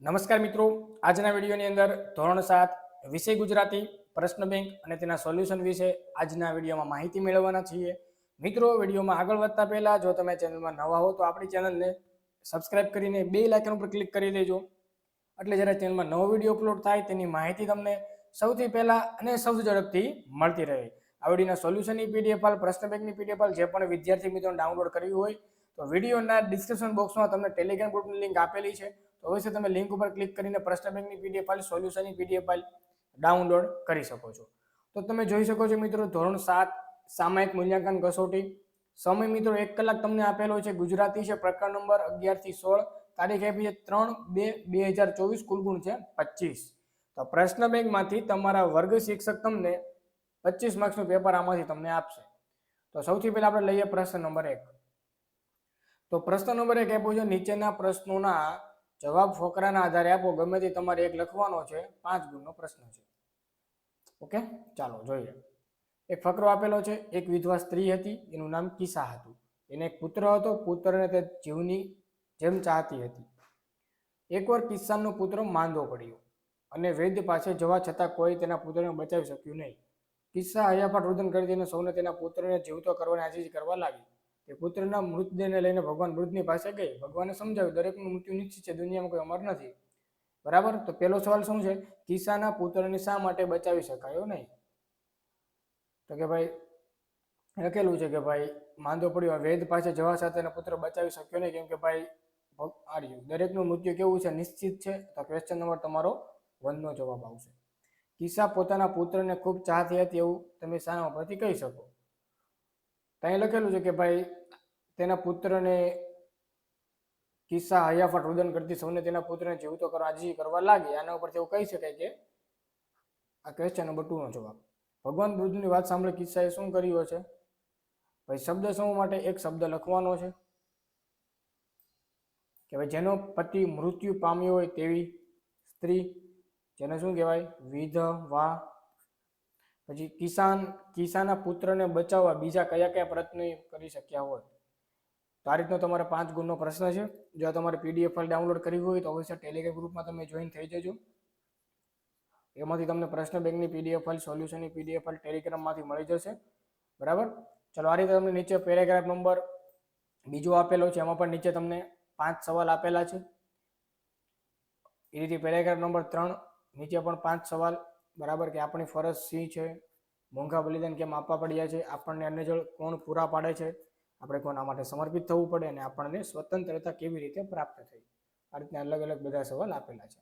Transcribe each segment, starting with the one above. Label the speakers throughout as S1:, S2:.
S1: નમસ્કાર મિત્રો, આજના વિડીયોની અંદર ધોરણ 7 વિષય ગુજરાતી પ્રશ્ન બેંક અને તેના સોલ્યુશન વિશે આજના વિડીયોમાં માહિતી મેળવવાના છીએ. મિત્રો, વિડીયોમાં આગળ વધતા પહેલા જો તમે ચેનલમાં નવા હો તો આપણી ચેનલને સબસ્ક્રાઇબ કરીને બેલ આઇકન ઉપર ક્લિક કરી દેજો, એટલે જ્યારે ચેનલમાં નવો વિડીયો અપલોડ થાય તેની માહિતી તમને સૌથી પહેલા અને સૌથી ઝડપથી મળતી રહે. આ વિડીયોના સોલ્યુશનની પીડીએફ ફાઇલ, પ્રશ્ન બેંકની પીડીએફ ફાઇલ જે પણ વિદ્યાર્થી મિત્રોને ડાઉનલોડ કરવી હોય તો વિડીયોના ડિસ્ક્રિપ્શન બોક્સમાં તમને ટેલિગ્રામ ગ્રુપની લિંક આપેલી છે. તો અવશ્ય તમે લિંક ઉપર ક્લિક કરીને પ્રશ્ન બેંકની પીડીએફ ફાઇલ, સોલ્યુશનની પીડીએફ ફાઇલ ડાઉનલોડ કરી શકો છો. તો તમે જોઈ શકો છો મિત્રો, ધોરણ 7 સામાયિક મૂલ્યાંકન કસોટી. સમય મિત્રો 1 કલાક તમને આપેલો છે. ગુજરાતી છે, પ્રકરણ નંબર 11 થી 16, તારીખ આપી છે 3/2/2024, કુલ ગુણ છે 25. તો પ્રશ્ન બેંકમાંથી તમારા વર્ગ શિક્ષક તમને 25 માર્ક્સનું પેપર આમાંથી તમને આપશે. તો સૌથી પહેલા આપણે લઈએ પ્રશ્ન નંબર 1. તો પ્રશ્ન નંબર 1 આપ્યો છે, નીચેના પ્રશ્નોના જવાબ ફકરાના આધારે આપો. ગમે તે તમારે એક લખવાનો છે. 5 ગુણનો પ્રશ્ન છે. ઓકે, ચાલો જોઈએ. એક ફકરો આપેલો છે. એક વિધવા સ્ત્રી હતી, એનું નામ કિસ્સા હતું. એને એક પુત્ર હતો. પુત્રને તે જીવની જેમ ચાહતી હતી. એકવાર કિસ્સાનો પુત્ર માંદો પડ્યો અને વૈદ્ય પાસે જવા છતાં કોઈ તેના પુત્રને બચાવી શક્યું નહીં. કિસ્સા હૈયાફાટ રુદન કરી દઈને સૌને તેના પુત્રને જીવતો કરવાની આજીજી કરવા લાગી. તે પુત્રના મૃતદેહને લઈને ભગવાન બુદ્ધની પાસે ગઈ. ભગવાને સમજાવ્યું, દરેકનું મૃત્યુ નિશ્ચિત છે, દુનિયામાં કોઈ અમર નથી. બરાબર. તો પહેલો સવાલ શું છે? કિસ્સાના પુત્રને શા માટે બચાવી શકાયો નહીં? તો કે ભાઈ લખેલું છે કે ભાઈ માંદો પડ્યો, વૈદ્ય પાસે જવા સાથે એનો પુત્ર બચાવી શક્યો નહીં, કેમ કે ભાઈ દરેકનું મૃત્યુ કેવું છે? નિશ્ચિત છે. તો ક્વેશ્ચન નંબર તમારો 1 નો જવાબ આવશે. કિસ્સા પોતાના પુત્રને ખૂબ ચાહતી હતી એવું તમે શાના ઉપરથી કહી શકો? ત્યાં લખેલું છે કે ભાઈ તેના પુત્રને કિસ્સા હૈયાફાટ રુદન કરતી સૌને તેના પુત્રને જીવતો કરવા આજીજી કરવા લાગી. આના ઉપરથી એવું કહી શકાય કે આ ક્વેશ્ચન નંબર 2 નો જવાબ. ભગવાન બુદ્ધની વાત સાંભળી કિસ્સાએ શું કર્યું છે? ભાઈ શબ્દ સમૂહ માટે એક શબ્દ લખવાનો છે કે ભાઈ જેનો પતિ મૃત્યુ પામ્યો હોય તેવી સ્ત્રી, જેને શું કહેવાય? વિધવા. પછી કિસાના પુત્રને બચાવવા બીજા કયા કયા પ્રયત્નો કરી શક્યા હોય? તો આ રીતનો તમારે 5 ગુણનો પ્રશ્ન છે. જો તમારે પીડીએફ ફાઇલ ડાઉનલોડ કરવી હોય તો અવશ્ય ટેલિગ્રામ ગ્રુપમાં તમે જોઈન થઈ જજો. એમાંથી તમને પ્રશ્ન બેંકની પીડીએફ ફાઇલ, સોલ્યુશનની પીડીએફ ફાઇલ ટેલિગ્રામમાંથી મળી જશે. બરાબર. ચલો, આ રીતે તમને નીચે પેરેગ્રાફ નંબર બીજો આપેલો છે. એમાં પણ નીચે તમને 5 સવાલ આપેલા છે. એ રીતે પેરેગ્રાફ નંબર 3 નીચે પણ 5 સવાલ. બરાબર. કે આપણી ફરજ શી છે? મોંઘા બલિદાન કેમ આપવા પડ્યા છે? આપણને અન્ય જળ કોણ પૂરા પાડે છે? આપણે કોના માટે સમર્પિત થવું પડે? અને આપણને સ્વતંત્રતા કેવી રીતે પ્રાપ્ત થઈ? આ રીતના અલગ અલગ બધા સવાલ આપેલા છે.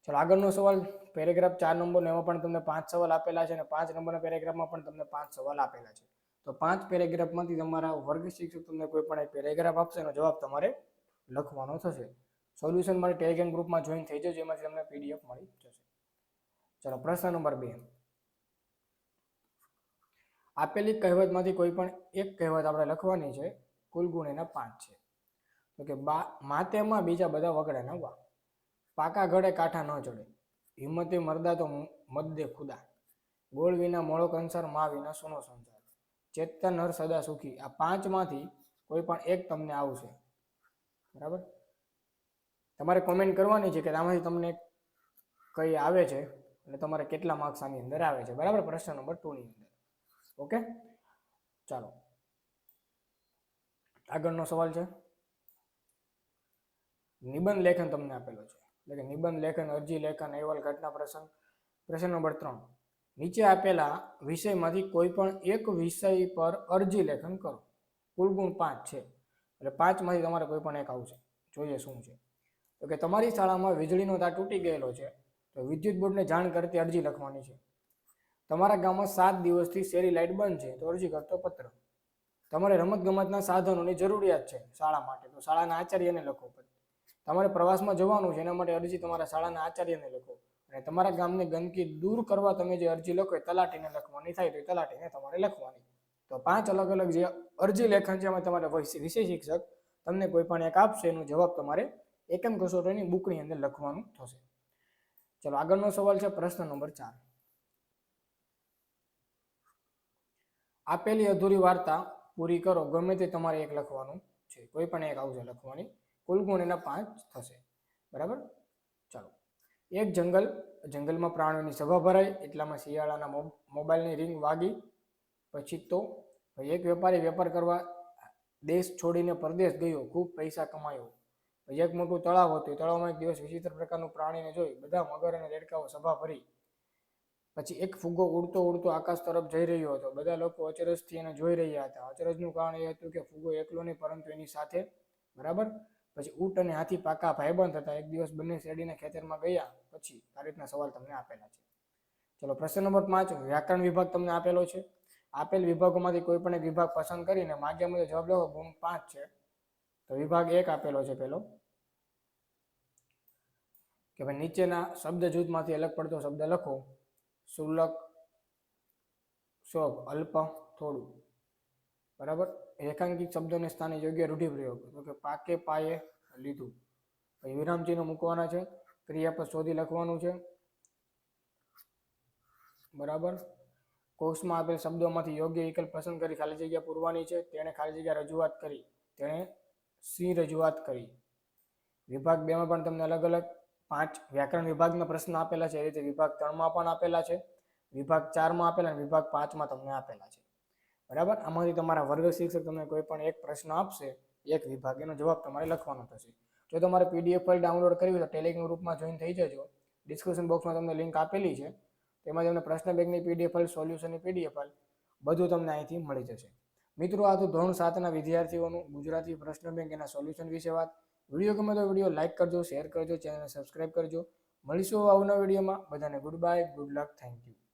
S1: ચલો, આગળનો સવાલ પેરેગ્રાફ 4 નંબરનો. એમાં પણ તમને 5 સવાલ આપેલા છે અને 5 નંબરના પેરેગ્રાફમાં પણ તમને 5 સવાલ આપેલા છે. તો 5 પેરેગ્રાફમાંથી તમારા વર્ગ શિક્ષક તમને કોઈ પણ એક પેરેગ્રાફ આપશે એનો જવાબ તમારે લખવાનો થશે. સોલ્યુશન માટે ટેલિગ્રામ ગ્રુપમાં જોઈન થઈ જજો, એમાંથી તમને પીડીએફ મળી જશે. ચલો, પ્રશ્ન નંબર 2. આપેલી કહેવતમાંથી કોઈ પણ એક કહેવત આપણે લખવાની છે. કુલ ગુણ એના 5 છે. તો કે માતેમાં બીજા બધા વગડાના વા, પાકા ઘડે કાંઠા ન ચડે, હિંમતે મરદા તો મદદે ખુદા, ગોળ વિના મોળો કંસાર, મા વિના સોનો સંસાર, ચેતન હર સદા સુખી. આ 5 માંથી કોઈ પણ એક તમને આવશે. બરાબર. તમારે કોમેન્ટ કરવાની છે કે આમાંથી તમને કઈ આવે છે અને તમારે કેટલા માર્ક્સ આની અંદર આવે છે. બરાબર. પ્રશ્ન નંબર 2 ની અંદર. ઓકે, ચાલો, આગળનો સવાલ છે. નિબંધ લેખન તમને આપેલો છે, એટલે કે નિબંધ લેખન, અરજી લેખન, અહેવાલ, ઘટના પ્રસંગ. પ્રશ્ન નંબર 3. નીચે આપેલા વિષયમાંથી કોઈ પણ એક વિષય પર અરજી લેખન કરો. કુલ ગુણ 5 છે, એટલે 5 માંથી તમારે કોઈ પણ એક આવશે. જોઈએ શું છે. તો કે તમારી શાળામાં વીજળીનો તાર તૂટી ગયેલો છે, તો વિદ્યુત બોર્ડને જાણ કરતી અરજી લખવાની છે. તમારા ગામમાં 7 દિવસથી શેરી લાઇટ બંધ છે, તો અરજી કરતો પત્ર. તમારે રમતગમતના સાધનોની જરૂરિયાત છે શાળા માટે, તો શાળાના આચાર્યને લખો. તમારે પ્રવાસમાં જવાનું છે, એના માટે અરજી તમારા શાળાના આચાર્યને લખો. અને તમારા ગામની ગંદકી દૂર કરવા તમે જે અરજી લખો એ તલાટીને લખવાની થાય, તો એ તલાટીને તમારે લખવાની. તો 5 અલગ અલગ જે અરજી લેખન છે એમાં તમારે વિષય શિક્ષક તમને કોઈ પણ એક આપશે, એનો જવાબ તમારે એકમ કસોટીની બુકની અંદર લખવાનું થશે. ચલો, આગળનો સવાલ છે. પ્રશ્ન નંબર 4. આપેલી અધૂરી વાર્તા પૂરી કરો. ગમે તે તમારે એક લખવાનું છે, કોઈ પણ એક આવશે લખવાની. કુલ ગુણ એના 5 થશે. બરાબર. ચાલો, એક જંગલમાં પ્રાણીઓની સભા ભરાઈ, એટલામાં શિયાળાના મોબાઈલની રિંગ વાગી. પછી તો એક વેપારી વેપાર કરવા દેશ છોડીને પરદેશ ગયો, ખૂબ પૈસા કમાયો. પછી એક મોટું તળાવ હતું, તળાવમાં એક દિવસ વિચિત્ર પ્રકારનું પ્રાણીને જોઈ બધા મગર અને દેડકાઓ સભા ભરી. પછી એક ફુગ્ગો ઉડતો ઉડતો આકાશ તરફ જઈ રહ્યો હતો. બધા લોકો અચરજથી એને જોઈ રહ્યા હતા. અચરજનું કારણ એ હતું કે ફુગ્ગો એકલો નહીં, પરંતુ એની સાથે, બરાબર. પછી ઊંટ અને હાથી પાકા ભાઈબંધ હતા. એક દિવસ બંને શેરડીના ખેતરમાં ગયા. પછી આ રીતના સવાલ તમને આપેલા છે. ચલો, પ્રશ્ન નંબર 5, વ્યાકરણ વિભાગ તમને આપેલો છે. આપેલ વિભાગોમાંથી કોઈ પણ એક વિભાગ પસંદ કરીને માગ્યા મુજબ જવાબ લખો. ગુણ 5 છે. તો વિભાગ 1 આપેલો છે પેલો, કે ભાઈ નીચેના શબ્દ જૂથમાંથી અલગ પડતો શબ્દ લખો. શુલ્લક, શોભ, અલ્પ, થોડું. બરાબર. રેખાંકિત શબ્દોને સ્થાને યોગ્ય રૂઢિપ્રયોગ, તો કે પાકે, પાયે, લીધું. પછી વિરામચિહ્નો મૂકવાના છે. ક્રિયાપદ શોધી લખવાનું છે. બરાબર. કોષ્ટમાં આપેલ શબ્દોમાંથી યોગ્ય વિકલ્પ પસંદ કરી ખાલી જગ્યા પૂરવાની છે. તેણે ખાલી જગ્યા રજૂઆત કરી. તેણે સી રજૂઆત કરી. વિભાગ 2 માં પણ તમને અલગ અલગ 5 વ્યાકરણ વિભાગના પ્રશ્ન આપેલા છે. એ રીતે વિભાગ 3 માં પણ આપેલા છે, વિભાગ 4 માં આપેલા, અને વિભાગ 5 માં તમને આપેલા છે. બરાબર. આમાંથી તમારા વર્ગ શિક્ષક તમને કોઈ પણ એક પ્રશ્ન આપશે, એક વિભાગ, એનો જવાબ તમારે લખવાનો થશે. જો તમારે પીડીએફ ફાઇલ ડાઉનલોડ કરવી તો ટેલિગ્રામ ગ્રુપમાં જોઈન થઈ જજો. ડિસ્ક્રિપ્શન બોક્સમાં તમને લિંક આપેલી છે. તેમાં તમને પ્રશ્ન બેંકની પીડીએફ ફાઇલ, સોલ્યુશનની પીડીએફ ફાઇલ, બધું તમને અહીંથી મળી જશે. મિત્રો, આ તો ધોરણ 7ના વિદ્યાર્થીઓનું ગુજરાતી પ્રશ્ન બેંક એના સોલ્યુશન વિશે વાત. વિડીયો ગમે તો વિડીયો લાઇક કરજો, શેર કરજો, ચેનલને સબસ્ક્રાઇબ કરજો. મળીશું આવનારા વિડીયોમાં. બધાને good bye, good luck, thank you.